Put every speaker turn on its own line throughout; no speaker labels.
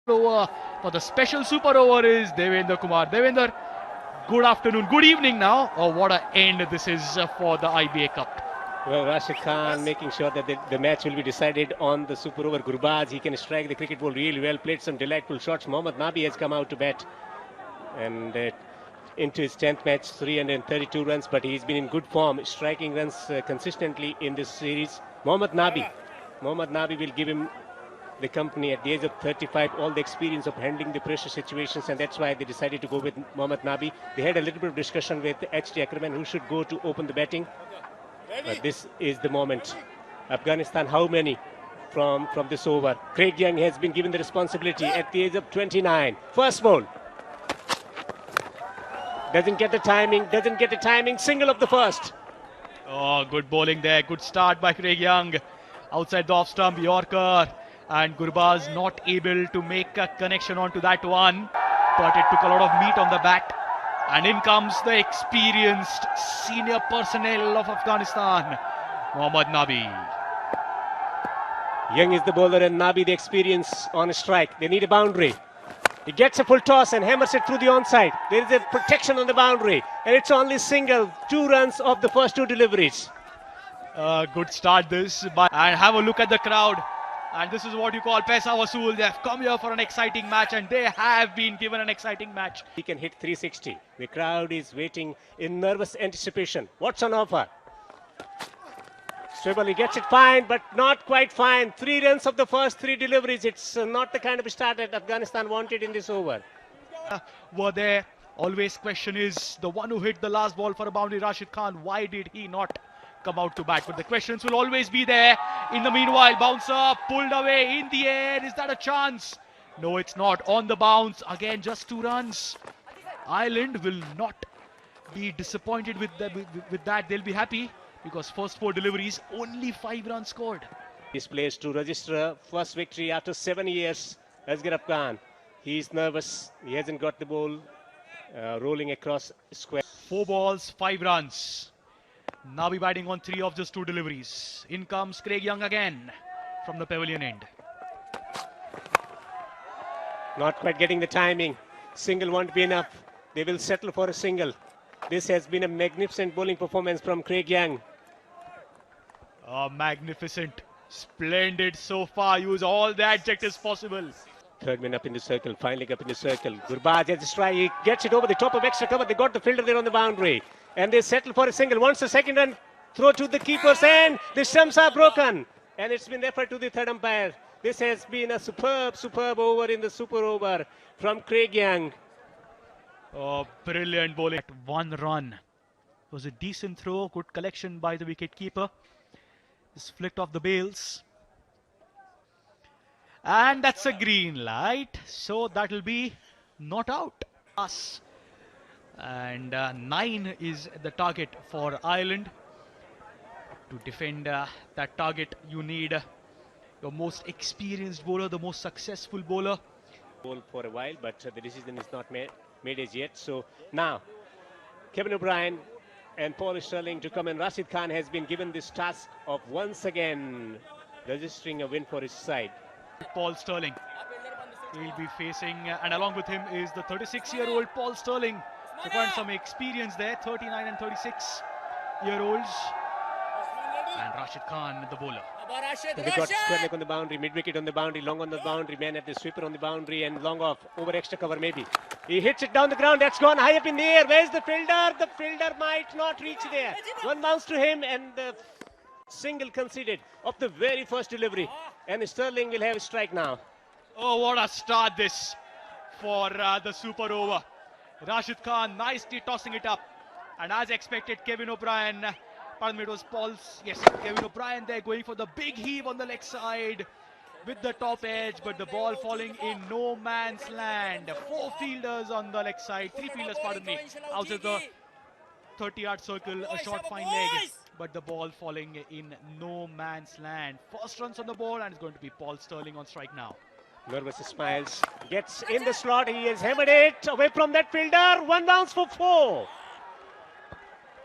over for the special super over is Devendra Kumar. Devendra, good afternoon, good evening now. Oh, what an end this is for the IBA Cup.
Well, Rashid Khan making sure that the match will be decided on the super over. Gurbaz, he can strike the cricket ball really well, played some delightful shots. Mohammad Nabi has come out to bat and into his 10th match, 332 runs, but he's been in good form, striking runs consistently in this series. Mohammad Nabi will give him the company at the age of 35, all the experience of handling the pressure situations, and that's why they decided to go with Mohammad Nabi. They had a little bit of discussion with H.D. Ackerman who should go to open the batting. But this is the moment. Afghanistan, how many from this over? Craig Young has been given the responsibility at the age of 29. First ball. Doesn't get the timing, single of the first.
Oh, good bowling there, good start by Craig Young. Outside the off stump, Yorker, and Gurbaz not able to make a connection onto that one. But it took a lot of meat on the bat. And in comes the experienced senior personnel of Afghanistan, Mohammad Nabi.
Young is the bowler and Nabi the experience on a strike. They need a boundary. He gets a full toss and hammers it through the onside. There is a protection on the boundary. And it's only single. 2 runs of the first 2 deliveries.
Good start this. And have a look at the crowd. And this is what you call Paisa Vasool. They have come here for an exciting match and they have been given an exciting match.
He can hit 360. The crowd is waiting in nervous anticipation. What's on offer? Swibble, he gets it fine, but not quite fine. 3 runs of the first 3 deliveries. It's not the kind of start that Afghanistan wanted in this over.
Were there. Always question is the one who hit the last ball for a boundary, Rashid Khan. Why did he not come out to bat? But the questions will always be there. In the meanwhile, bouncer pulled away in the air. Is that a chance? No, it's not. On the bounce. Again, just 2 runs. Ireland will not be disappointed with that. They'll be happy because first 4 deliveries, only 5 runs scored.
This plays to register first victory after 7 years. Asghar Afghan. He's nervous. He hasn't got the ball rolling across square.
4 balls, 5 runs. Nabi batting on 3 of just 2 deliveries. In comes Craig Young again from the pavilion end.
Not quite getting the timing. Single won't be enough. They will settle for a single. This has been a magnificent bowling performance from Craig Young.
Magnificent. Splendid so far. Use all the adjectives possible.
Third man up in the circle. Finally up in the circle. Gurbaz has a strike. He gets it over the top of extra cover. They got the fielder there on the boundary. And they settle for a single. Once the second run, throw to the keepers and the stumps are broken. And it's been referred to the third umpire. This has been a superb over in the super over from Craig Young.
Oh, brilliant bowling. 1 run. It was a decent throw. Good collection by the wicket keeper. Just flicked off the bails. And that's a green light. So that will be not out. And 9 is the target for Ireland. To defend that target, you need your most experienced bowler, the most successful bowler.
Bowl for a while, but the decision is not made as yet. So now, Kevin O'Brien and Paul Stirling to come in. Rashid Khan has been given this task of once again registering a win for his side.
Paul Stirling. He'll be facing, and along with him is the 36-year-old Paul Stirling. So quite some experience there, 39 and 36-year-olds. And Rashid Khan, the bowler.
They got square leg on the boundary, mid-wicket on the boundary, long on the boundary, man at the sweeper on the boundary and long off, over extra cover maybe. He hits it down the ground, that's gone high up in the air. Where's the fielder? The fielder might not reach there. One bounce to him and the single conceded of the very first delivery. And Stirling will have a strike now.
Oh, what a start this for the super over. Rashid Khan nicely tossing it up. And as expected, Kevin O'Brien, pardon me, it was Kevin O'Brien there going for the big heave on the leg side with the top edge, but the ball falling in no man's land. 4 fielders on the leg side, 3 fielders, pardon me, out of the 30-yard circle, a short fine leg, but the ball falling in no man's land. First runs on the ball, and it's going to be Paul Stirling on strike now.
Nervous smiles, gets in the slot, he has hammered it away from that fielder. 1 bounce for 4.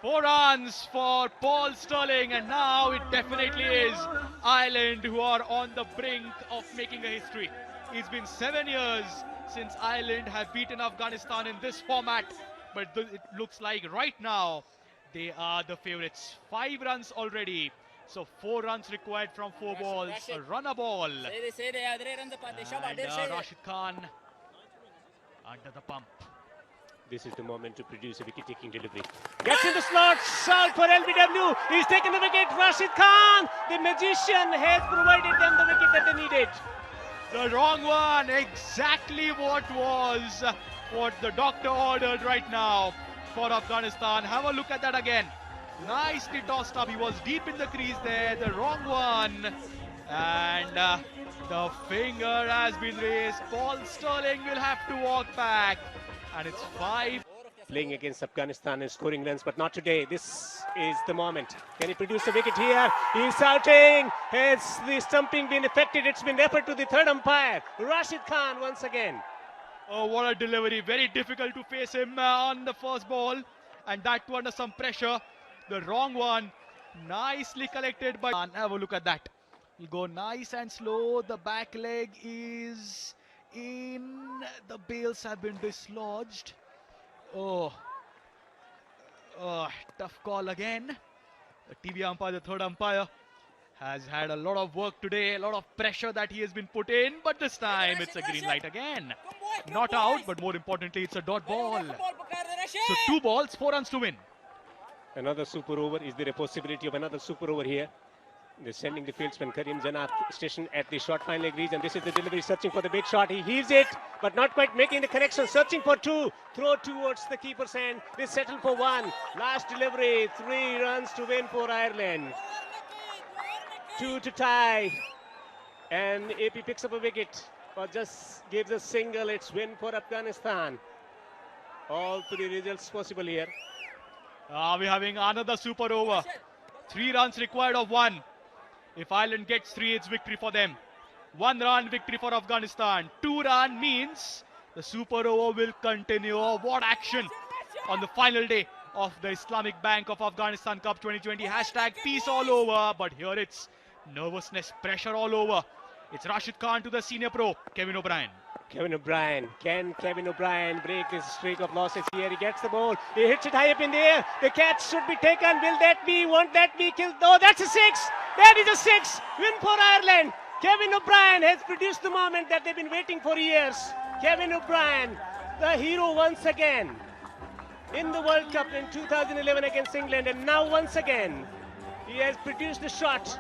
4 runs for Paul Stirling, and now it definitely is Ireland who are on the brink of making a history. It's been 7 years since Ireland have beaten Afghanistan in this format, but it looks like right now they are the favourites. 5 runs already, so 4 runs required from 4 balls, a runner ball. And Rashid Khan under the pump.
This is the moment to produce a wicket-taking delivery. Gets in the slot, out for LBW. He's taken the wicket. Rashid Khan, the magician, has provided them the wicket that they needed.
The wrong one, exactly what the doctor ordered right now for Afghanistan. Have a look at that again. Nicely tossed up. He was deep in the crease there. The wrong one. And the finger has been raised. Paul Stirling will have to walk back. And it's 5.
Playing against Afghanistan and scoring runs, but not today. This is the moment. Can he produce a wicket here? He's shouting. Has the stumping been affected? It's been referred to the third umpire. Rashid Khan once again.
Oh, what a delivery. Very difficult to face him on the first ball. And that too under some pressure. The wrong one. Nicely collected by... Have a look at that. He'll go nice and slow. The back leg is in. The bails have been dislodged. Oh, tough call again. The TV umpire, the third umpire, has had a lot of work today, a lot of pressure that he has been put in, but this time it's a green light again. Not out, but more importantly, it's a dot ball. So 2 balls, 4 runs to win.
Another super over. Is there a possibility of another super over here? They're sending the fieldsman Karim Janat station at the short fine leg region. This is the delivery, searching for the big shot. He heaves it, but not quite making the connection. Searching for 2. Throw towards the keeper's hand. They settle for 1. Last delivery. 3 runs to win for Ireland. 2 to tie. And AP picks up a wicket, or just gives a single. It's win for Afghanistan. All 3 results possible here.
We're having another super over. 3 runs required of 1. If Ireland gets 3, it's victory for them. 1 run victory for Afghanistan. 2 run means the super over will continue. What action on the final day of the Islamic Bank of Afghanistan Cup 2020. Hashtag peace all over. But here it's nervousness, pressure all over. It's Rashid Khan to the senior pro, Kevin O'Brien.
Kevin O'Brien. Can Kevin O'Brien break his streak of losses here? He gets the ball. He hits it high up in the air. The catch should be taken. Will that be? Won't that be killed? Oh, that's a 6. That is a 6. Win for Ireland. Kevin O'Brien has produced the moment that they've been waiting for years. Kevin O'Brien, the hero once again. In the World Cup in 2011 against England, and now once again, he has produced a shot.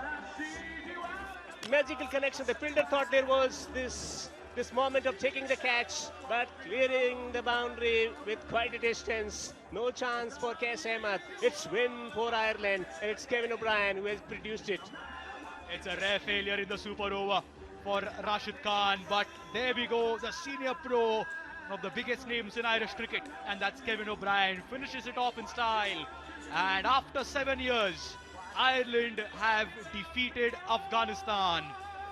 Magical connection. The fielder thought there was this moment of taking the catch, but clearing the boundary with quite a distance. No chance for Kes Ahmed. It's win for Ireland, and it's Kevin O'Brien who has produced it.
It's a rare failure in the super over for Rashid Khan, but there we go, the senior pro, one of the biggest names in Irish cricket, and that's Kevin O'Brien, finishes it off in style. And after 7 years, Ireland have defeated Afghanistan,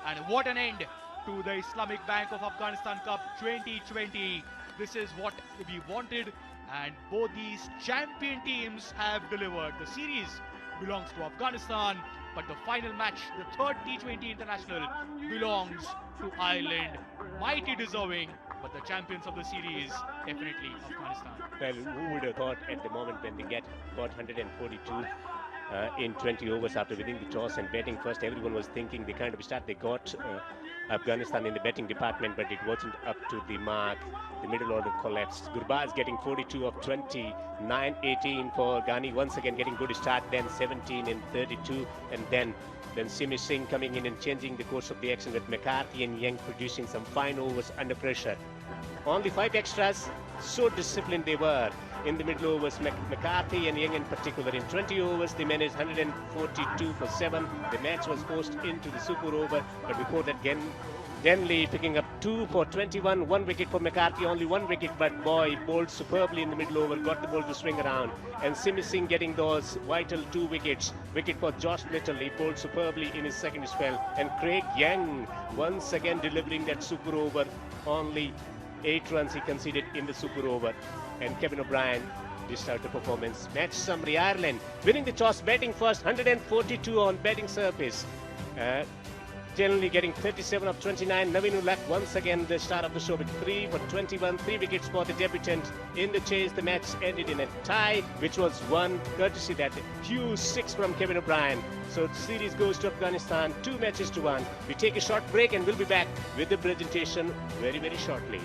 and what an end to the Islamic Bank of Afghanistan Cup 2020. This is what we wanted, and both these champion teams have delivered. The series belongs to Afghanistan, but the final match, the third T20 international, belongs to Ireland. Mighty deserving, but the champions of the series, definitely Afghanistan.
Well, who would have thought at the moment when they got 142 in 20 overs after winning the toss and batting first, everyone was thinking the kind of start they got Afghanistan in the batting department, but it wasn't up to the mark. The middle order collapsed. Gurbaz getting 42 of 20, 9-18 for Ghani, once again getting good start, then 17 in 32, and then Simi Singh coming in and changing the course of the action with McCarthy and Young producing some fine overs under pressure. Only 5 extras, so disciplined they were. In the middle overs, McCarthy and Young in particular. In 20 overs, they managed 142 for 7. The match was forced into the super over, but before that, Denley picking up 2 for 21. 1 wicket for McCarthy, only 1 wicket, but boy, bowled superbly in the middle over, got the ball to swing around. And Simi Singh getting those vital 2 wickets. Wicket for Josh Little, he bowled superbly in his second spell. And Craig Young once again delivering that super over. Only 8 runs he conceded in the super over. And Kevin O'Brien dished out the performance. Match summary: Ireland winning the toss, batting first, 142 on batting surface. generally getting 37 of 29. Naveen Ulak once again the start of the show with 3 for 21, 3 wickets for the debutant. In the chase, the match ended in a tie, which was won courtesy that huge 6 from Kevin O'Brien. So the series goes to Afghanistan, 2 matches to 1. We take a short break and we'll be back with the presentation very, very shortly.